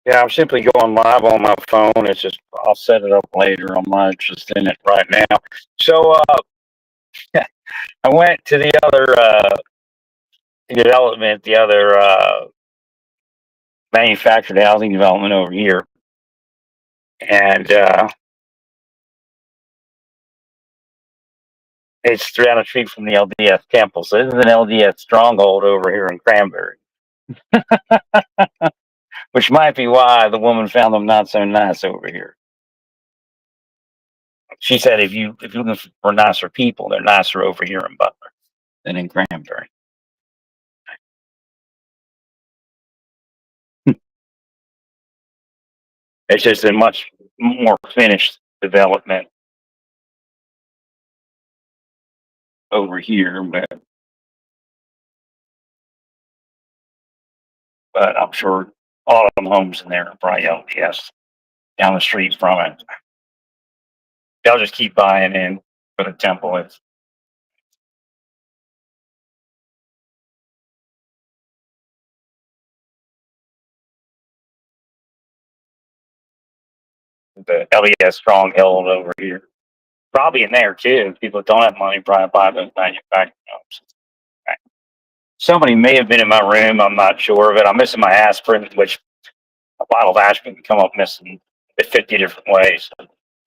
Yeah, I'm simply going live on my phone. It's just I'll set it up later. I'm not just in it right now. So I went to the other development, the other manufactured housing development over here, and it's down the street from the LDS temple. So this is an LDS stronghold over here in Cranberry, which might be why the woman found them not so nice over here. She said if you're looking for nicer people, they're nicer over here in Butler than in Cranberry. It's just a much more finished development over here, but I'm sure all of them homes in there are probably LDS down the street from it. They'll just keep buying in for the temple. It's the LDS stronghold over here. Probably in there too. People that don't have money probably buy those manufactured homes. Somebody may have been in my room. I'm not sure of it. I'm missing my aspirin, which a bottle of aspirin can come up missing 50 different ways.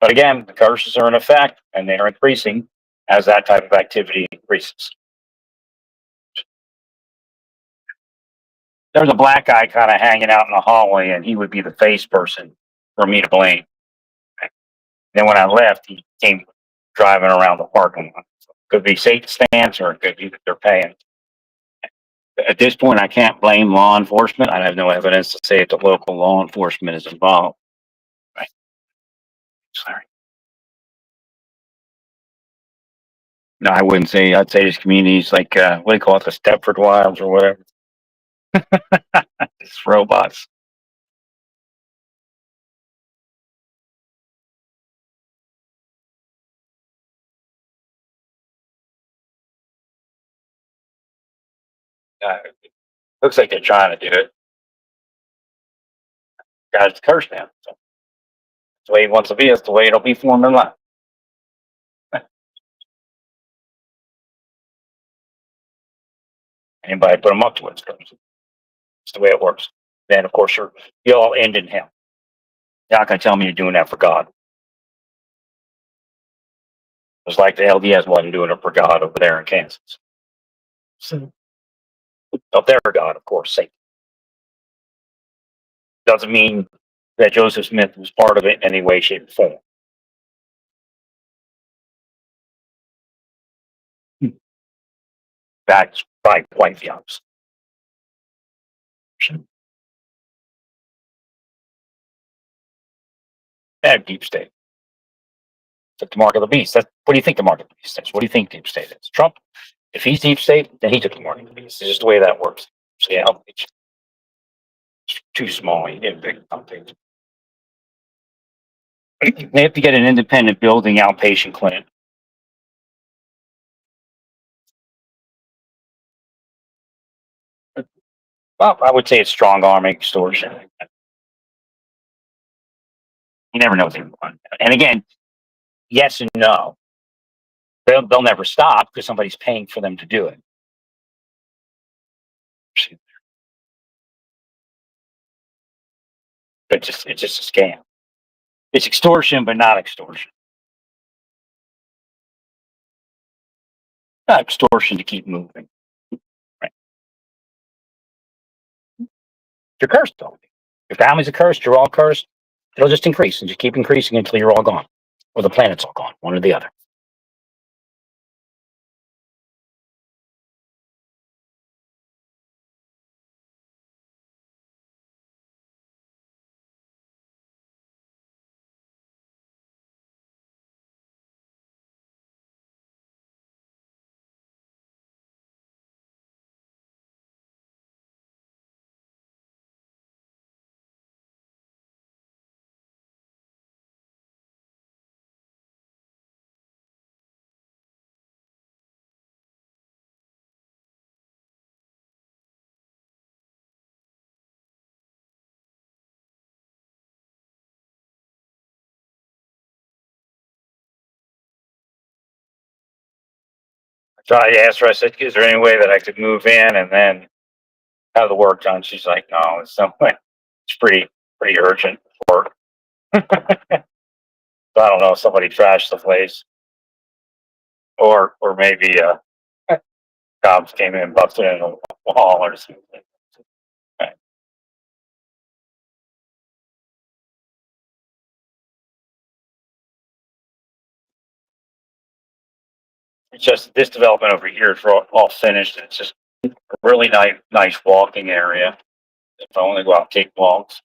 But again, the curses are in effect and they are increasing as that type of activity increases. There's a black guy kind of hanging out in the hallway, and he would be the face person for me to blame. Then when I left, he came driving around the parking lot. Could be Satan stance, or it could be that they're paying. At this point, I can't blame law enforcement. I have no evidence to say that the local law enforcement is involved. Right. Sorry. No, I wouldn't say. I'd say this community is like what do you call it, the Stepford Wilds or whatever. It's robots. Uh, Looks like they're trying to do it. God's cursed now. So it's the way he wants to be. It's the way it'll be for him in life. Anybody put them up to it. It's the way it works. Then, of course, you all end in hell. You're not going to tell me you're doing that for God. It's like the LDS wasn't doing it for God over there in Kansas. So, of their God, of course, Satan. Doesn't mean that Joseph Smith was part of it in any way, shape, or form. That's probably quite the opposite. And deep state. It's the mark of the beast. What do you think the mark of the beast is? What do you think deep state is? Trump? If he's deep state, then he took the mark of the beast. It's just the way that works. So yeah, it's too small. You get big something. They have to get an independent building outpatient clinic. Well, I would say it's strong arming extortion. You never know what they want. And again, yes and no. They'll never stop because somebody's paying for them to do it. But it's just a scam. It's extortion, but not extortion. Not extortion to keep moving. Right. You're cursed, though. Your family's a cursed. You're all cursed. It'll just increase and just keep increasing until you're all gone, or the planet's all gone, one or the other. So I asked her, I said, is there any way that I could move in and then have the work done? She's like, no, there's no way. It's pretty urgent work. So I don't know if somebody trashed the place or maybe cops came in, busted in a wall or something. Right. It's just this development over here is all finished. It's just a really nice walking area. If I want to go out and take walks.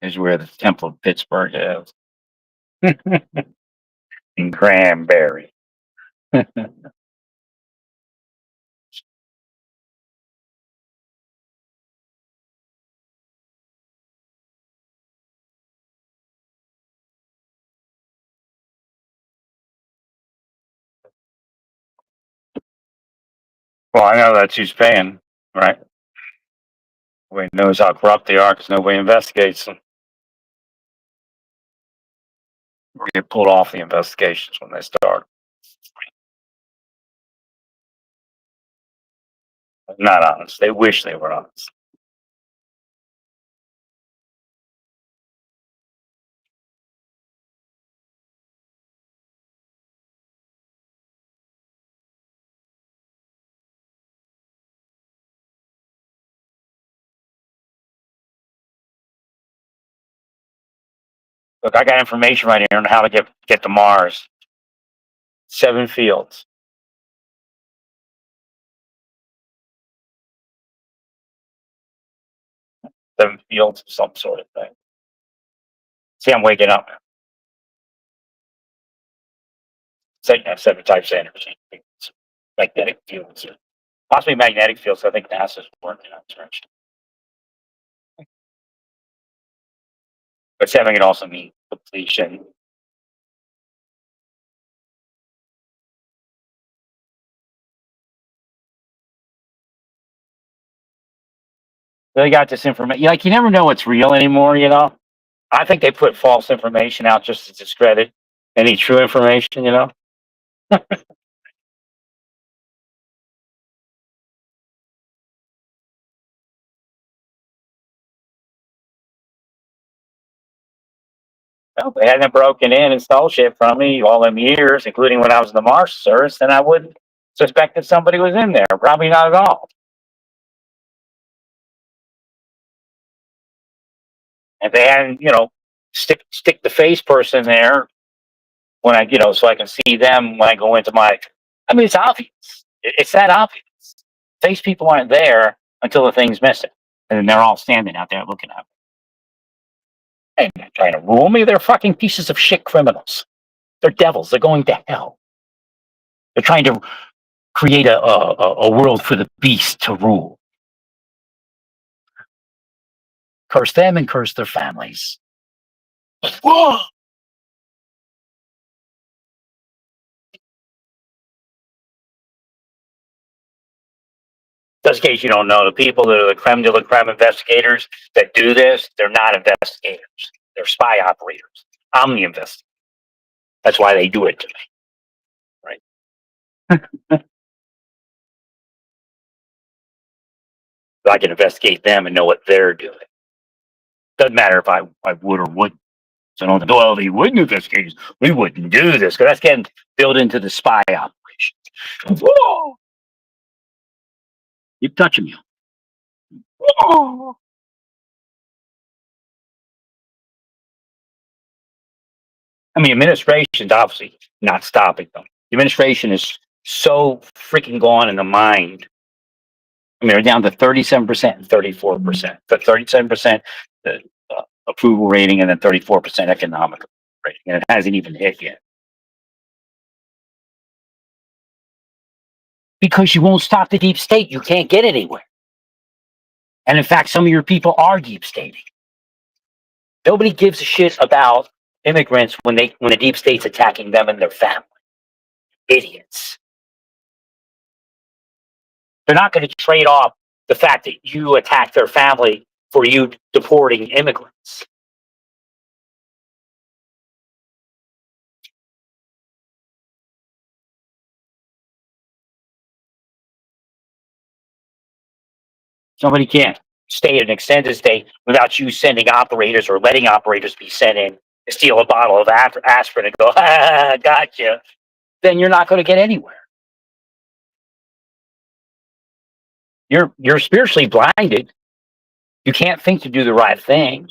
Is where the Temple of Pittsburgh is. In Cranberry. Well, I know that's who's paying, right? Nobody knows how corrupt they are because nobody investigates them or get pulled off the investigations when they start. Not honest. They wish they were honest. Look, I got information right here on how to get to Mars. 7 fields. 7 fields of some sort of thing. See, I'm waking up now. So you have 7 types of energy. Magnetic fields. Possibly magnetic fields. I think NASA's working on it. But 7 can also mean completion. They got this information. Like, you never know what's real anymore, you know? I think they put false information out just to discredit any true information, you know? Well, if they hadn't broken in and stole shit from me all them years, including when I was in the Marshal Service, then I wouldn't suspect that somebody was in there. Probably not at all. If they hadn't, stick the face person there when so I can see them when I go into my. I mean, it's obvious. It's that obvious. Face people aren't there until the thing's missing, and then they're all standing out there looking at me. And they're trying to rule me. They're fucking pieces of shit criminals. They're devils. They're going to hell. They're trying to create a world for the beast to rule. Curse them and curse their families. Whoa! Just in case you don't know, the people that are the creme de la creme investigators that do this, they're not investigators. They're spy operators. I'm the investigator. That's why they do it to me. Right? I can investigate them and know what they're doing. Doesn't matter if I would or wouldn't. So don't think, well, they wouldn't investigate us. We wouldn't do this because that's getting built into the spy operation. Whoa! Keep touching me. Whoa! I mean, administration's obviously not stopping them. The administration is so freaking gone in the mind. I mean, they're down to 37% and 34%. The 37% approval rating and then 34% economic rating, and it hasn't even hit yet. Because you won't stop the deep state, you can't get anywhere. And in fact, some of your people are deep stating. Nobody gives a shit about immigrants when the deep state's attacking them and their family. Idiots. They're not going to trade off the fact that you attacked their family for you deporting immigrants. Somebody can't stay an extended stay without you sending operators or letting operators be sent in to steal a bottle of aspirin and go, ah, gotcha. Then you're not going to get anywhere. You're spiritually blinded. You can't think to do the right thing.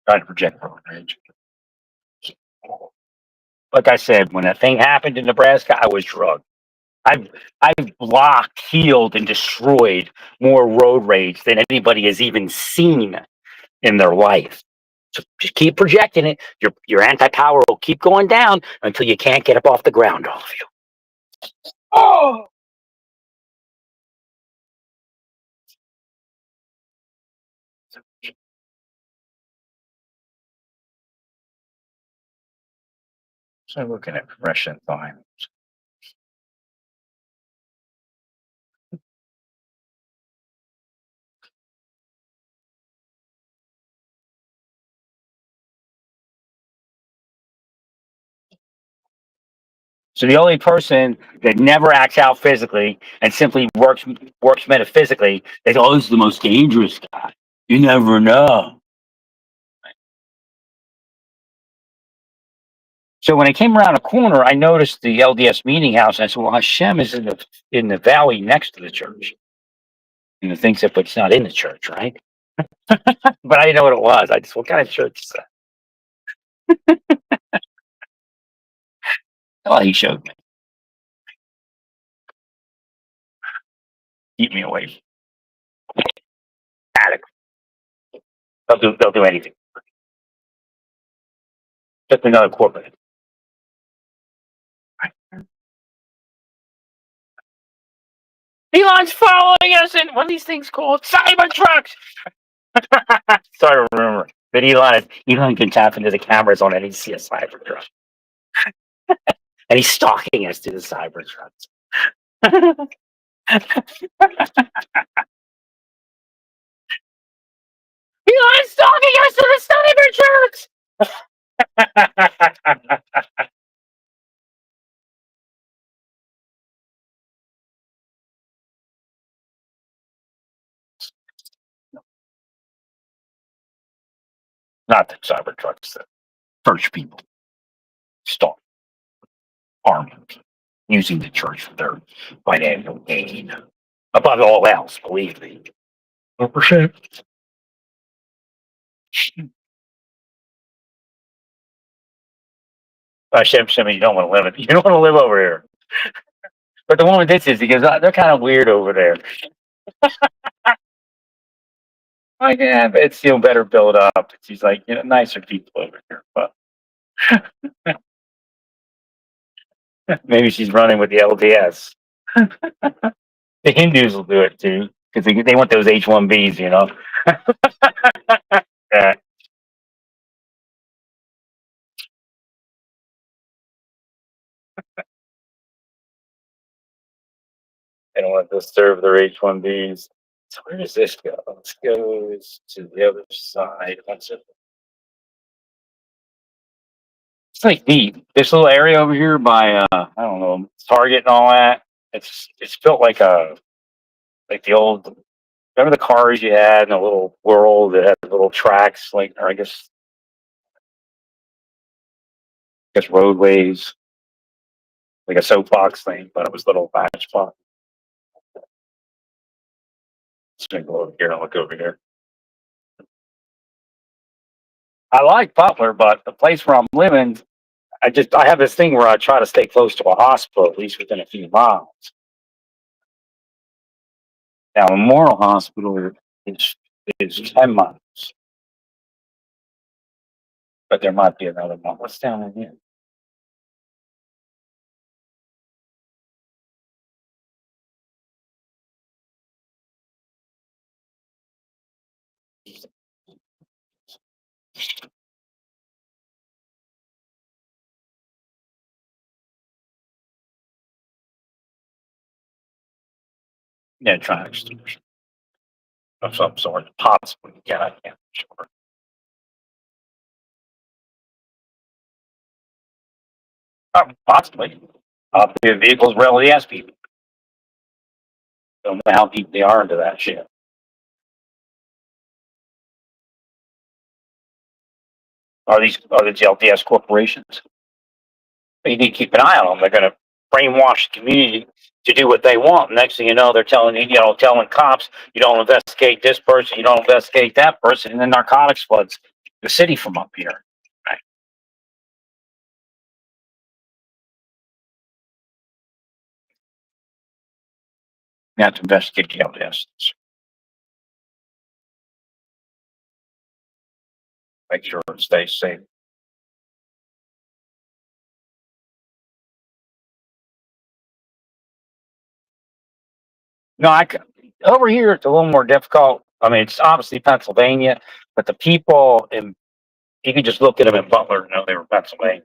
Trying to project rage. Like I said, when that thing happened in Nebraska, I was drugged. I've I've blocked, healed, and destroyed more road rage than anybody has even seen in their life. So just keep projecting it. Your anti power will keep going down until you can't get up off the ground, all of you. Oh, so looking at progression time. So the only person that never acts out physically and simply works metaphysically is always the most dangerous guy. You never know. So when I came around a corner, I noticed the LDS meeting house, and I said, "Well, Hashem is in the valley next to the church." And the thing said, "But it's not in the church, right?" But I didn't know what it was. I just, what kind of church is that? Well, he showed me. Keep me away. Attic. They'll do anything. Just another corporate. Elon's following us in what are these things called? Cyber trucks. Sorry to remember. But Elon can tap into the cameras on any CSI truck. And he's stalking us to the cyber trucks. Elon's stalking us to the cyber trucks. Not the cyber trucks that church people stalk, harm, using the church for their financial gain. Above all else, believe me. 100%. Shim, you don't want to live it. You don't want to live over here. But the one with this is because they're kind of weird over there. Like, yeah, but it's better built up. She's like, nicer people over here. But maybe she's running with the LDS. The Hindus will do it too because they want those H-1Bs, Yeah. They don't want to serve their H-1Bs. So where does this go? This goes to the other side. It's like neat. This little area over here by I don't know, Target and all that. It's built like the old, remember the cars you had in a little world that had little tracks, like, or I guess roadways, like a soapbox thing, but it was little matchbox. Just gonna go over here and look over here. I like Butler, but the place where I'm living, I have this thing where I try to stay close to a hospital, at least within a few miles. Now, Memorial Hospital is 10 miles, but there might be another one. What's down in here? Yeah, track stores of some sort, possibly. Yeah, I can't be sure. Possibly. The vehicles rarely ask people. Don't know how deep they are into that shit. Are these LDS corporations? You need to keep an eye on them. They're going to brainwash the community to do what they want. Next thing you know, they're telling telling cops, you don't investigate this person, you don't investigate that person, and then narcotics floods the city from up here. Right? You have to investigate the LDS. Make sure it stays safe. No, over here it's a little more difficult. I mean, it's obviously Pennsylvania, but the people in you can just look at them in Butler and know they were Pennsylvania.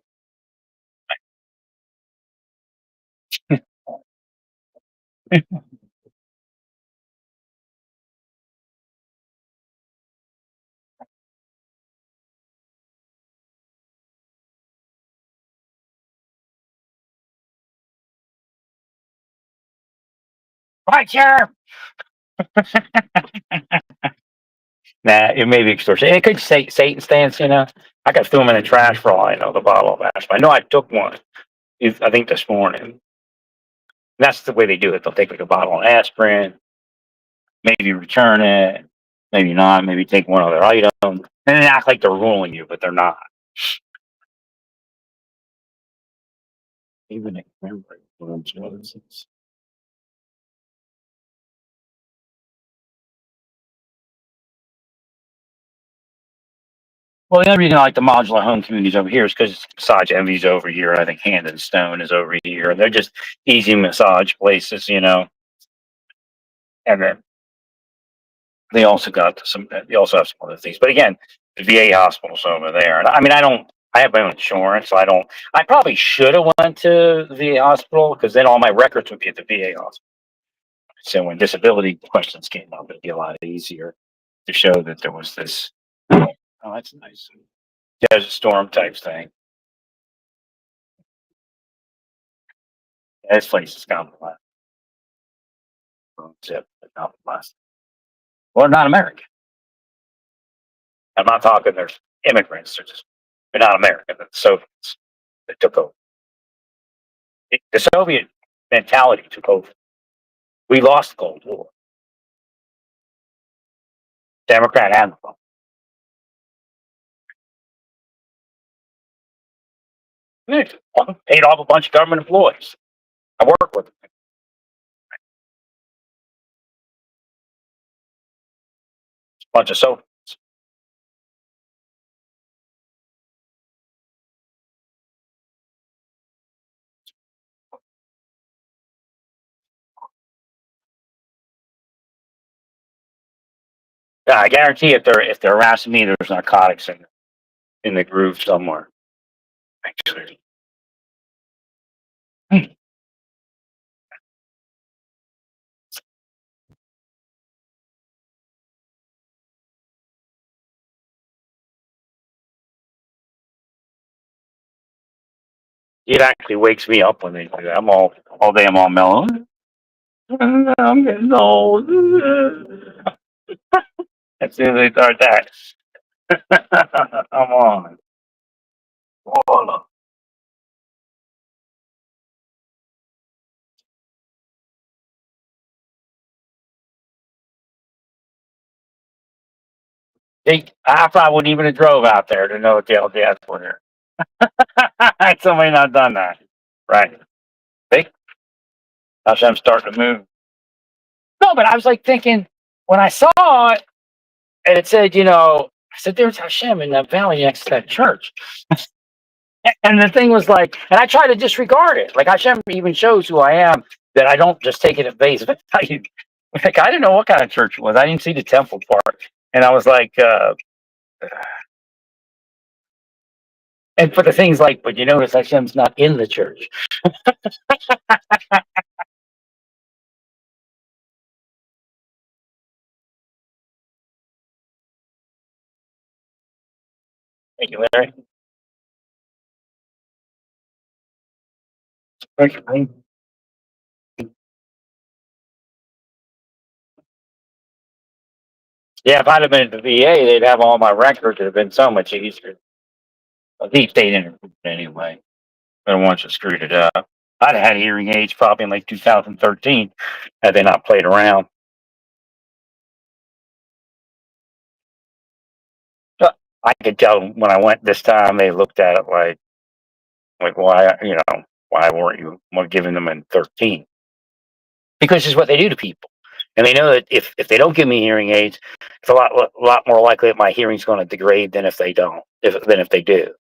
Right, Sheriff. Nah, it may be extortion. It could say Satan stance, I could throw them in the trash for all I know, the bottle of aspirin. I know I took one, I think this morning. That's the way they do it. They'll take like a bottle of aspirin, maybe return it, maybe not, maybe take one other item, and then act like they're ruling you, but they're not. Even remember. Well, the other reason I like the modular home communities over here is because Massage Envy's over here. I think Hand and Stone is over here. They're just easy massage places, And then they also got some. They also have some other things. But again, the VA hospital's over there. And I mean, I don't. I have my own insurance, so I don't. I probably should have went to the VA hospital because then all my records would be at the VA hospital. So when disability questions came up, it'd be a lot easier to show that there was this. Oh, that's nice. Desert storm type thing. This place is compromised. Zip, compromised. Well, not American. I'm not talking. There's immigrants. They're not American. They're the Soviets that took over. The Soviet mentality took over. We lost the Cold War. Democrat and Republican. Paid off a bunch of government employees. I work with them. A bunch of Soviets. Yeah, I guarantee if they're harassing me, there's narcotics in the groove somewhere. Actually. It actually wakes me up when they do that. I'm all day. I'm all mellow. I'm getting old. As soon as they start that, I'm on. Oh, I probably wouldn't even have drove out there to know what the LDS were there. Somebody not done that. Right. See? I'm starting to move. No, but I was like thinking when I saw it and it said, I said, there's Hashem in that valley next to that church. And the thing was like, and I try to disregard it. Like Hashem even shows who I am, that I don't just take it at face value. Like I didn't know what kind of church it was. I didn't see the temple part. And I was like, and for the things like, but you notice Hashem's not in the church. Thank you, Larry. Thank you. Yeah, if I'd have been at the VA, they'd have all my records. It'd have been so much easier. At least they didn't anyway. They're the ones that screwed it up. I'd have had hearing aids probably in like 2013 had they not played around. So I could tell when I went this time, they looked at it like why, why weren't you giving them in 13? Because it's what they do to people. And they know that if they don't give me hearing aids, it's a lot more likely that my hearing's going to degrade than if they don't, than if they do.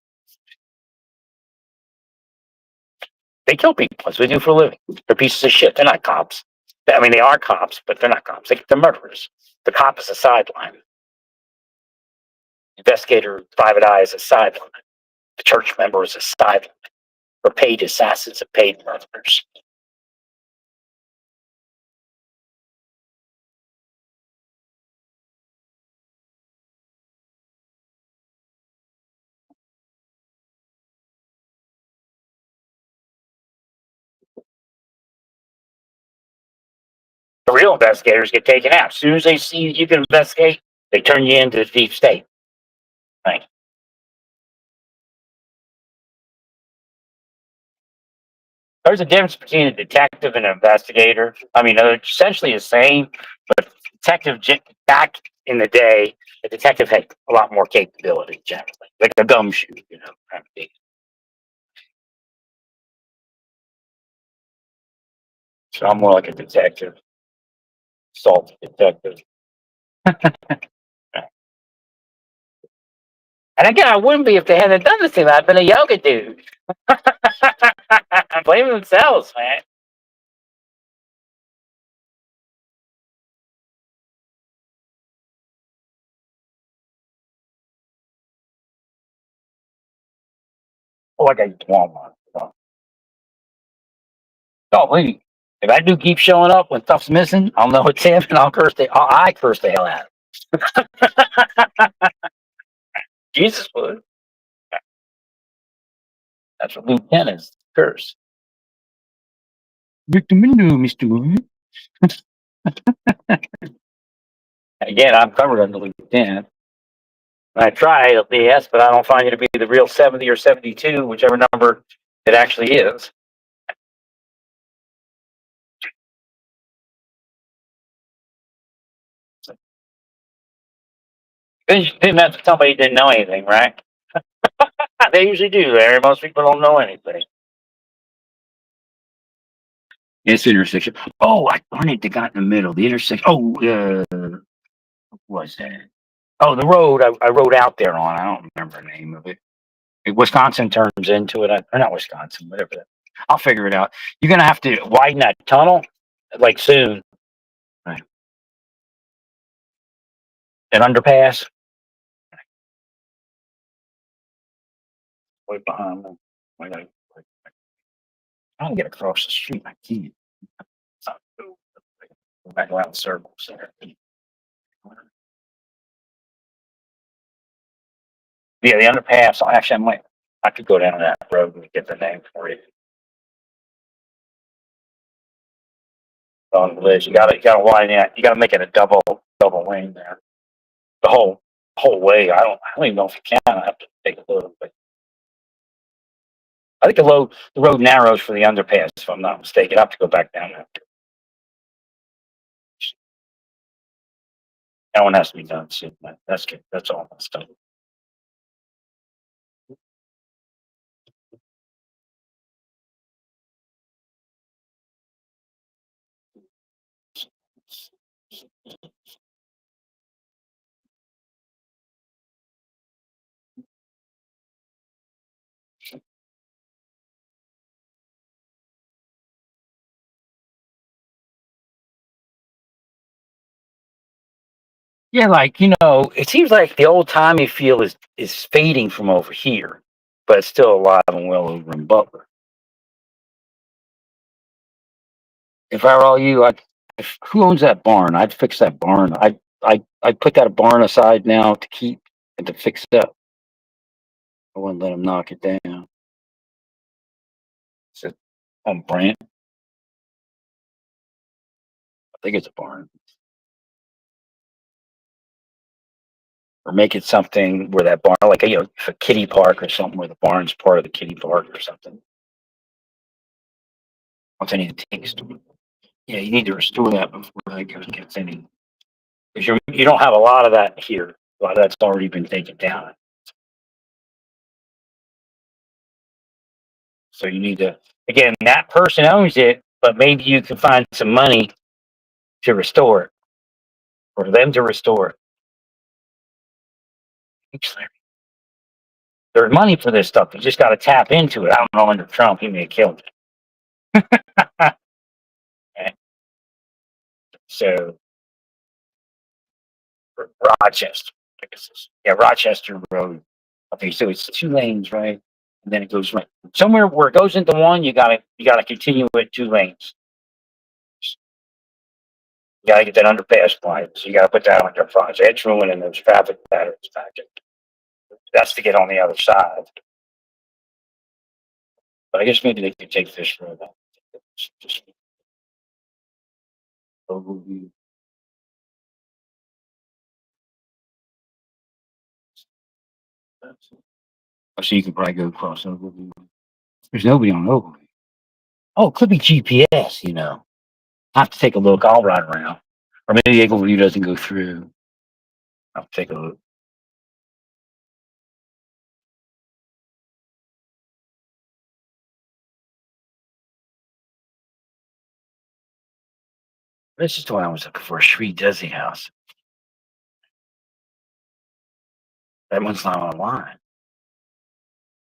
They kill people. That's what they do for a living. They're pieces of shit. They're not cops. I mean, they are cops, but they're not cops. They're murderers. The cop is a sideline. Investigator, private eye is a sideline. The church member is a sideline. Or paid assassins and paid murderers. The real investigators get taken out. As soon as they see you can investigate, they turn you into the deep state. Right. There's a difference between a detective and an investigator. I mean, they're essentially the same, but detective back in the day, the detective had a lot more capability generally, like a gumshoe, kind of thing. So I'm more like a detective, assault detective. And again, I wouldn't be if they hadn't done this to me. I've been a yoga dude. Blame themselves, man. Oh, I got Walmart. Oh, wait. If I do keep showing up when stuff's missing, I'll know it's him, and I curse the hell out of him. Jesus would. That's what Lieutenant is. Curse. Victor Minu, Mr. Wood. Again, I'm covered under Lieutenant. I try LPS, but I don't find you to be the real 70 or 72, whichever number it actually is. Didn't have to somebody didn't know anything, right? They usually do, Larry. Most people don't know anything. It's intersection. Oh, I darn it, they got in the middle. The intersection. Oh, what was that? Oh, the road I rode out there on. I don't remember the name of it. Wisconsin turns into it. Or not Wisconsin, whatever. I'll figure it out. You're gonna have to widen that tunnel, like soon. Right. An underpass. Right behind them. I gotta, I don't get across the street. I can't. Go back around circles there. Yeah, the underpass. Actually, I could go down that road and get the name for you. On the ledge, you gotta widen it. You gotta make it a double lane there. The whole way. I don't even know if you can. I have to take a look. But I think the road narrows for the underpass, if I'm not mistaken. I have to go back down there. That one has to be done soon. That's good. That's all my stuff. Yeah, it seems like the old timey feel is fading from over here, but it's still alive and well over in Butler. If I were all you, who owns that barn? I'd fix that barn. I'd put that barn aside now to keep and to fix it up. I wouldn't let them knock it down. Is it on Brant? I think it's a barn. Or make it something where that barn, like a kiddie park or something, where the barn's part of the kiddie park or something. Once any takes to it. Yeah, you need to restore that before that gets any. Because you don't have a lot of that here. A lot of that's already been taken down. So you need to, again, that person owns it, but maybe you can find some money to restore it, or them to restore it. There's money for this stuff. You just got to tap into it. I don't know, under Trump, he may have killed it. Okay. So, Rochester, I guess Rochester Road. Okay, so it's 2 lanes, right? And then it goes right somewhere where it goes into one. You gotta continue it 2 lanes. You gotta get that underpass line. So you gotta put that on your front. So it's ruining those traffic patterns back there. That's to get on the other side. But I guess maybe they could take Fish Road. Just overview. So you can probably go across Overview. There's nobody on Overview. Oh, it could be GPS. I have to take a look. I'll ride around, or maybe Overview doesn't go through. I'll take a look. This is the one I was looking for. Sri Desi House. That one's not online.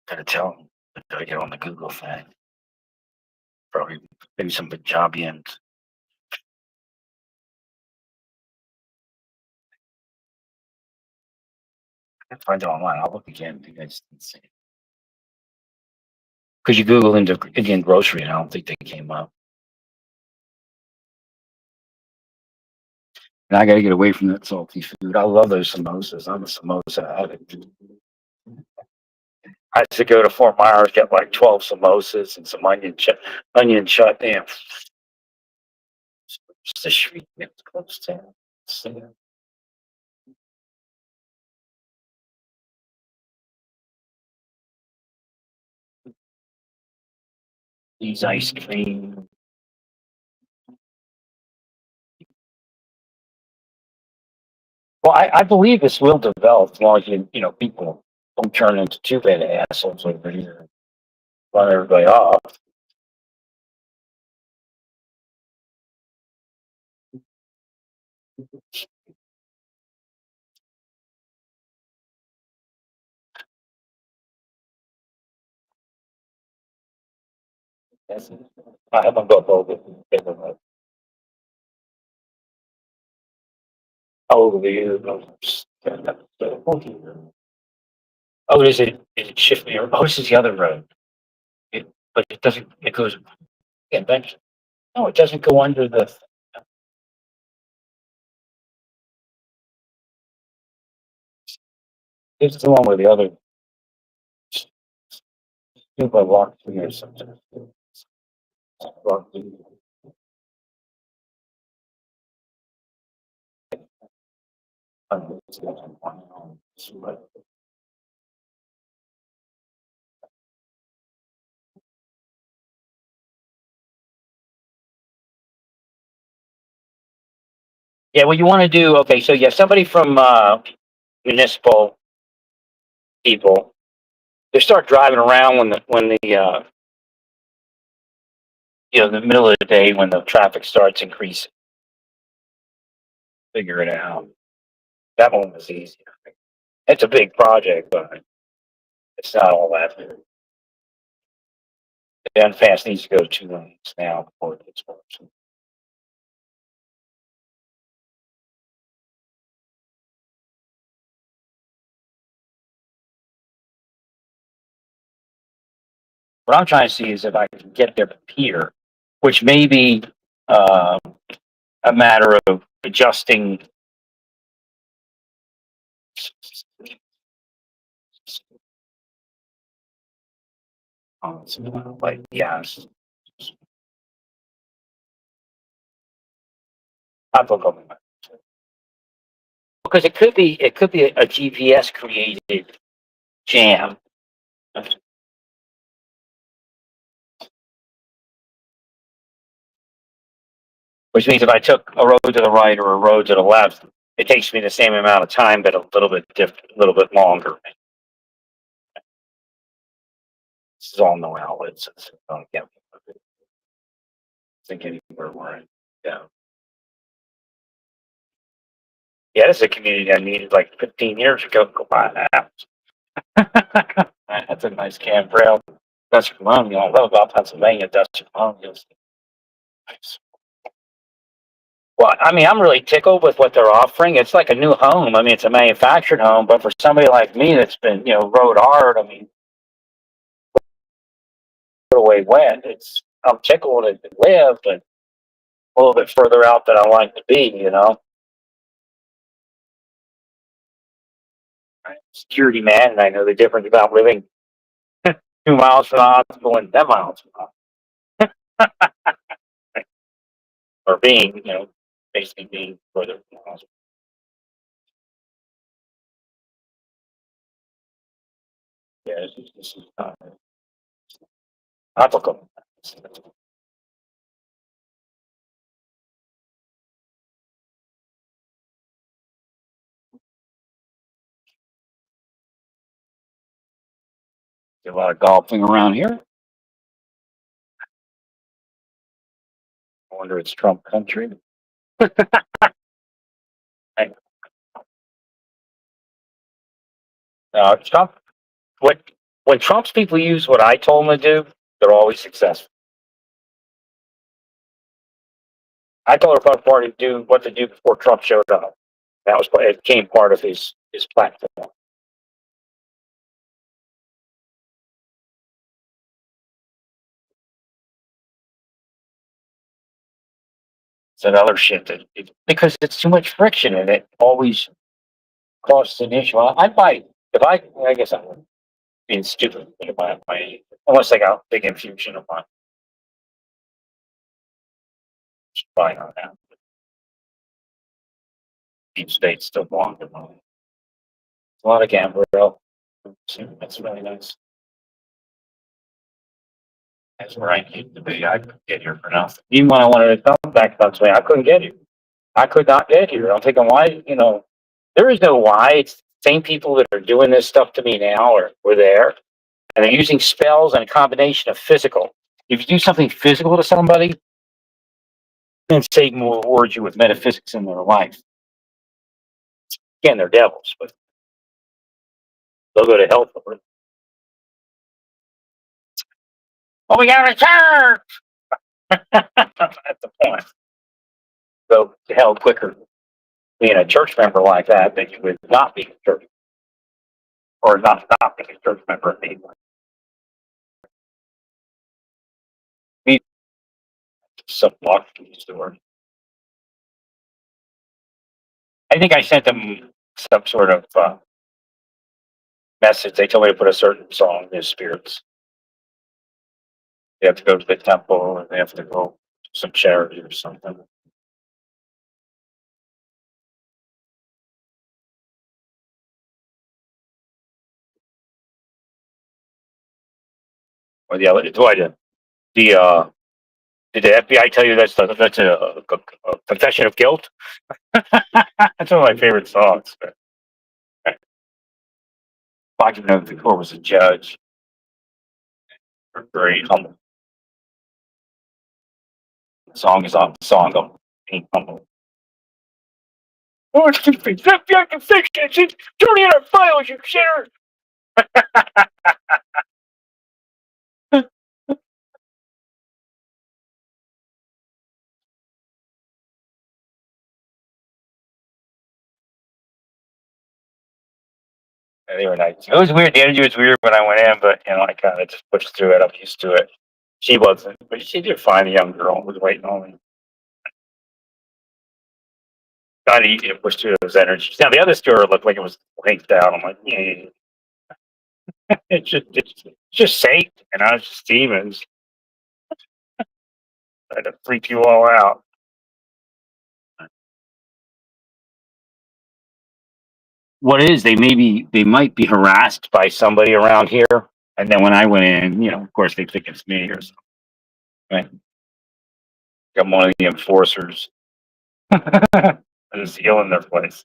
Gotta tell them. Gotta get on the Google thing. Probably maybe some Punjabians. I can find it online. I'll look again if you guys can see. Because you Google into Indian grocery, and I don't think they came up. And I got to get away from that salty food. I love those samosas. I'm a samosa addict. I used to go to Fort Myers, get like 12 samosas and some onion chutney. Just a street close to. These ice cream. Well, I believe this will develop as long as people don't turn into too bad assholes over here, run everybody off. I haven't got over over the years. Oh, is it shift me? Oh, this is the other road. But it doesn't. It goes. Yeah, no, it doesn't go under the. It's the one where the other. People walk through or something. Walk through. Yeah, what you want to do? Okay, so you have somebody from municipal people. They start driving around when the the middle of the day when the traffic starts increasing. Figure it out. That one was easier. It's a big project, but it's not all that. The unfast needs to go 2 lanes now before it gets worse. What I'm trying to see is if I can get there here, which may be uh, a matter of adjusting. Like, yeah, I don't know. Because it could be a GPS created jam. Which means if I took a road to the right or a road to the left, it takes me the same amount of time, but a little bit different, a little bit longer. This is all no outlets. So don't get me think anywhere where I go. Yeah, this is a community I needed like 15 years ago. Go buy that. That's a nice campground. Dutch Colonial. I love about Pennsylvania. Dutch Colonial. Nice. Well, I mean, I'm really tickled with what they're offering. It's like a new home. I mean, it's a manufactured home, but for somebody like me that's been, rode hard, I mean, put away went. I'm tickled to live, but a little bit further out than I like to be. I'm a security man, and I know the difference about living 2 miles from the hospital and 10 miles from the hospital, or basically being further from the hospital. Yeah, this is applicable. A lot of golfing around here. I wonder it's Trump country. Hey, Trump, what when Trump's people use what I told them to do, they're always successful. I told the Republican Party to do what to do before Trump showed up. It became part of his platform. It's another shit because it's too much friction and it always causes an issue. I might if I guess I'm being stupid in unless I got big infusion of my spine on that. Deep state still belong to money. A lot of gambler though. That's really nice. That's where I need to be. I couldn't get here for nothing. Even when I wanted to come back to Pennsylvania, I couldn't get here. I could not get here. I'm thinking, why. There is no why. It's the same people that are doing this stuff to me now or were there. And they're using spells and a combination of physical. If you do something physical to somebody, then Satan will reward you with metaphysics in their life. Again, they're devils, but they'll go to hell for it. Oh, we got a church! That's the point. Go to hell quicker being a church member like that than you would not be a church or not being a church member anyway. Some block from the store. I think I sent them some sort of message. They told me to put a certain song in spirits. They have to go to the temple or they have to go to some charity or something. Or the did the FBI tell you that's a confession of guilt? That's one of my favorite songs. I didn't know the court was a judge. They're very humble. The song is on the song of being humble. Oh, it's FBI conviction. It's turning in our files, you shitter. They were nice. It was weird. The interview was weird when I went in, but I kind of just pushed through it. I'm used to it. She wasn't, but she did fine. A young girl was waiting on me. Kind of easy to push through those energies. Now the other store looked like it was linked out. I'm like, yeah. It's just Satan, it's just demons trying to freak you all out. What is they might be harassed by somebody around here, and then when I went in, of course they think it's me or something. Right? I'm one of the enforcers. I just healing their place.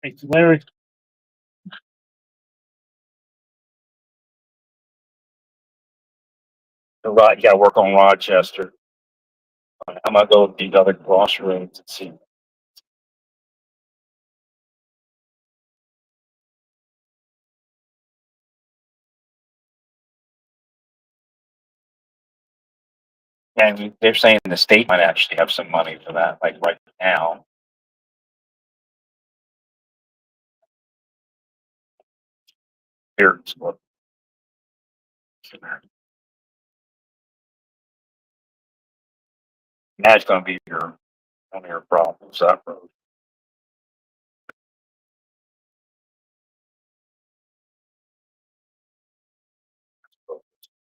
It's Larry. You got to work on Rochester. I'm gonna go to these other crossroads and see. And they're saying the state might actually have some money for that, like right now. Here's what that's going to be one of your problems. That road.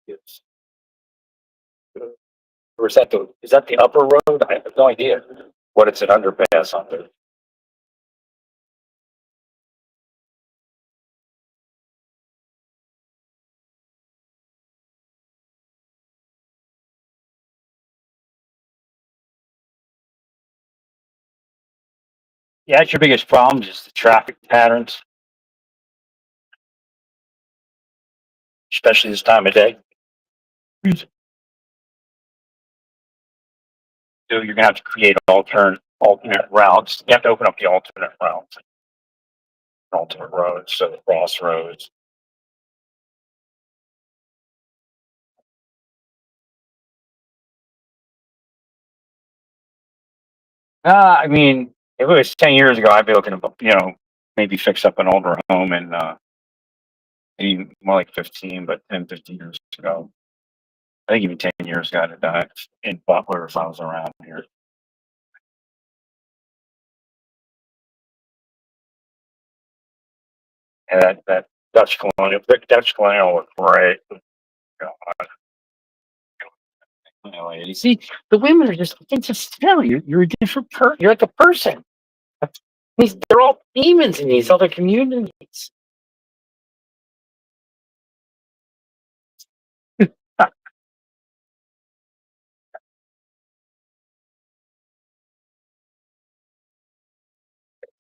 It's, or is that the upper road? I have no idea what it's an underpass on there. Yeah, that's your biggest problem, is the traffic patterns, especially this time of day. So you're gonna have to create alternate routes. You have to open up the alternate routes, alternate roads, so the crossroads. I mean, if it was 10 years ago, I'd be looking to, maybe fix up an older home and maybe more like 15, but 10, 15 years ago. I think even 10 years ago, I'd have done it in Butler if I was around here. And that Dutch colonial was great. You you see, the women are just, they just tell you, you're a different person. You're like a person. They're all demons in these other communities.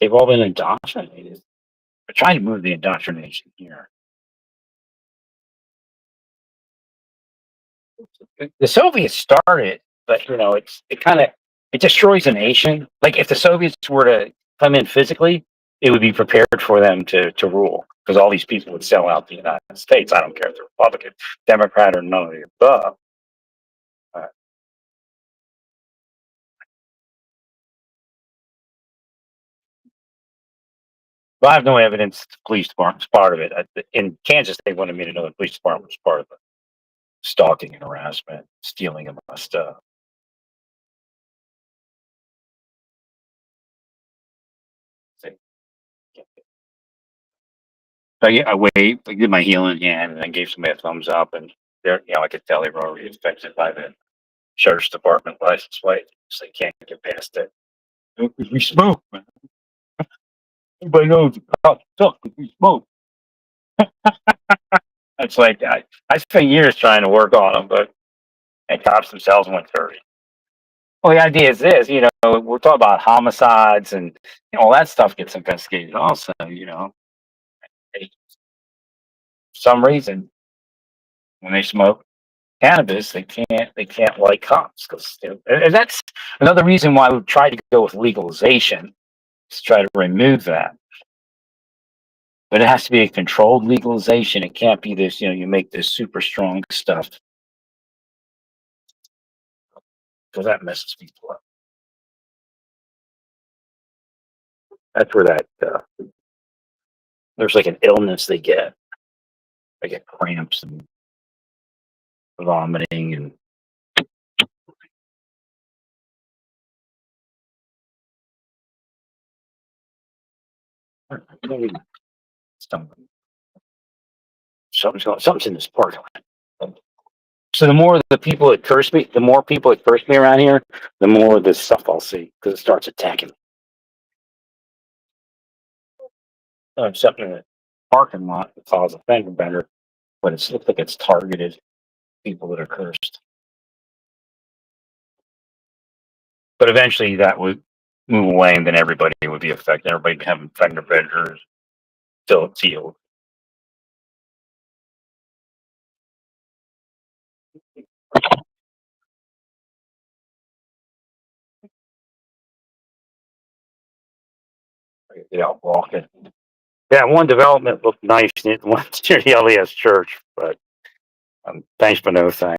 They've all been indoctrinated. We're trying to move the indoctrination here. The Soviets started, but it destroys a nation. Like if the Soviets were to come in physically, it would be prepared for them to rule because all these people would sell out the United States. I don't care if they're Republican, Democrat, or none of the above. Uh, but I have no evidence the police department's part of it. In Kansas, they wanted me to know the police department was part of it. Stalking and harassment, stealing of my stuff. I waved, I did my healing hand, and then gave somebody a thumbs up, and I could tell they were already affected by the sheriff's department license plate, so they can't get past it. Because we smoke, man. Everybody knows the cops suck because we smoke. It's like I spent years trying to work on them, but and cops themselves went 30. Well, the idea is this, we're talking about homicides and all that stuff gets investigated also, They- for some reason when they smoke cannabis, they can't like cops because and that's another reason why we've tried to go with legalization is to try to remove that. But it has to be a controlled legalization. It can't be this, you make this super strong stuff because that messes people up. That's where that there's like an illness they get. I get cramps and vomiting and something's in this parking lot. So the more the people that curse me, the more people that curse me around here, the more of this stuff I'll see because it starts attacking me. Something in the parking lot that causes a fender bender, but it looks like it's targeted people that are cursed. But eventually that would move away and then everybody would be affected. Everybody having fender benders till it's healed. Yeah, walking. Yeah, one development looked nice and it went to the LES church, but thanks for no thanks.